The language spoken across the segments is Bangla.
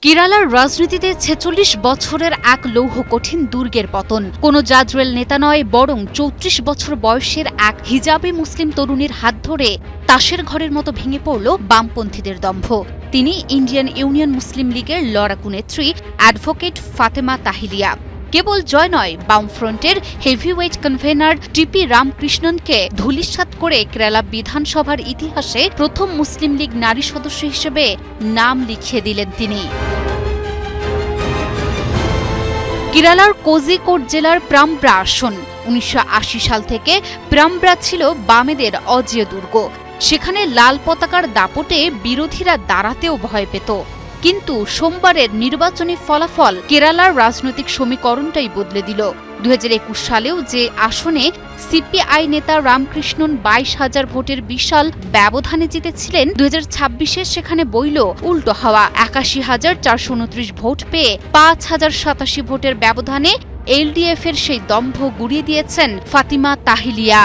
কেরালার রাজনীতিতে ৪৬ বছরের এক লৌহ কঠিন দুর্গের পতন। কোনো জাজরেল নেতা নয়, বরং ৩৪ বছর বয়সের এক হিজাবি মুসলিম তরুণীর হাত ধরে তাসের ঘরের মতো ভেঙে পড়ল বামপন্থীদের দম্ভ। তিনি ইন্ডিয়ান ইউনিয়ন মুসলিম লীগের লড়াকু নেত্রী অ্যাডভোকেট ফাতেমা তাহিলিয়া। কেবল জয় নয়, বামফ্রন্টের হেভিওয়েট কনভেনার টিপি রামকৃষ্ণনকে ধূলিসাৎ করে কেরালা বিধানসভার ইতিহাসে প্রথম মুসলিম লীগ নারী সদস্য হিসেবে নাম লিখিয়ে দিলেন তিনি। কেরালার কোজিকোড জেলার প্রাম্ব্রা আসন। ১৯৮০ সাল থেকে প্রাম্ব্রা ছিল বামেদের অজেয় দুর্গ। সেখানে লাল পতাকার দাপটে বিরোধীরা দাঁড়াতেও ভয় পেত। কিন্তু সোমবারের নির্বাচনী ফলাফল কেরালার রাজনৈতিক সমীকরণটাই বদলে দিল। ২০২১ সালেও যে আসনে সিপিআই নেতা রামকৃষ্ণন ২২,০০০ ভোটের বিশাল ব্যবধানে জিতেছিলেন, ২০২৬-এ সেখানে বইল উল্টো হাওয়া। ৮১,৪২৯ ভোট পেয়ে ৫,০৮৭ ভোটের ব্যবধানে এলডিএফ-এর সেই দম্ভ গুড়িয়ে দিয়েছেন ফাতিমা তাহিলিয়া।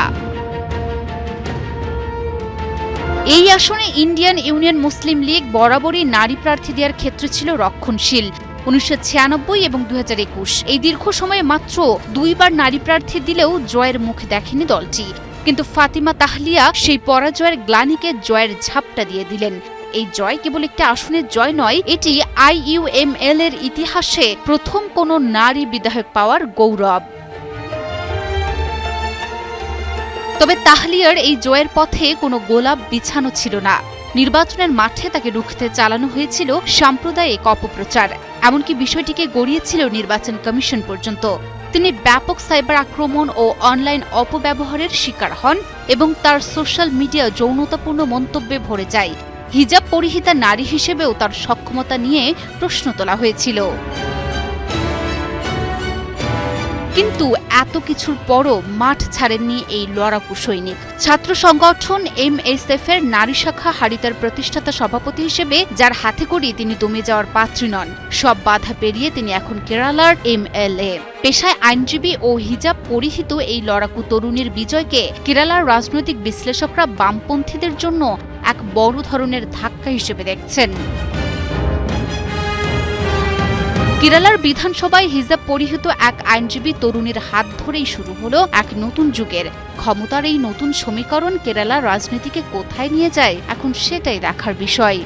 এই আসনে ইন্ডিয়ান ইউনিয়ন মুসলিম লীগ বরাবরই নারী প্রার্থী দেওয়ার ক্ষেত্রে ছিল রক্ষণশীল। ১৯৯৬ এবং ২০২১ এই দীর্ঘ সময়ে মাত্র দুইবার নারী প্রার্থী দিলেও জয়ের মুখ দেখেনি দলটি। কিন্তু ফাতিমা তাহলিয়া সেই পরাজয়ের গ্লানিকে জয়ের ঝাপটা দিয়ে দিলেন। এই জয় কেবল একটি আসনের জয় নয়, এটি আইইউএমএল এর ইতিহাসে প্রথম কোনো নারী বিধায়ক পাওয়ার গৌরব। তবে তাহলিয়ার এই জয়ের পথে কোনো গোলাপ বিছানো ছিল না। নির্বাচনের মাঠে তাকে রুখতে চালানো হয়েছিল সাম্প্রদায়িক অপপ্রচার। এমনকি বিষয়টিকে গড়িয়েছিল নির্বাচন কমিশন পর্যন্ত। তিনি ব্যাপক সাইবার আক্রমণ ও অনলাইন অপব্যবহারের শিকার হন এবং তার সোশ্যাল মিডিয়া যৌনতাপূর্ণ মন্তব্যে ভরে যায়। হিজাব পরিহিতা নারী হিসেবেও তার সক্ষমতা নিয়ে প্রশ্ন তোলা হয়েছিল। কিন্তু এত কিছুর পরও মাঠ ছাড়েননি এই লড়াকু সৈনিক। ছাত্র সংগঠন এমএসএফ-এর নারী শাখা হারিতার প্রতিষ্ঠাতা সভাপতি হিসেবে যার হাতে করি তিনি দমে যাওয়ার পাত্রী নন। সব বাধা পেরিয়ে তিনি এখন কেরালার এমএলএ। পেশায় আইনজীবী ও হিজাব পরিহিত এই লড়াকু তরুণীর বিজয়কে কেরালার রাজনৈতিক বিশ্লেষকরা বামপন্থীদের জন্য এক বড় ধরনের ধাক্কা হিসেবে দেখছেন। কেরালার বিধানসভায় হিজাব পরিহিত এক আইনজীবী তরুণীর হাত ধরেই শুরু হলো এক নতুন যুগের। ক্ষমতার এই নতুন সমীকরণ কেরালার রাজনীতিকে কোথায় নিয়ে যায়, এখন সেটাই দেখার বিষয়।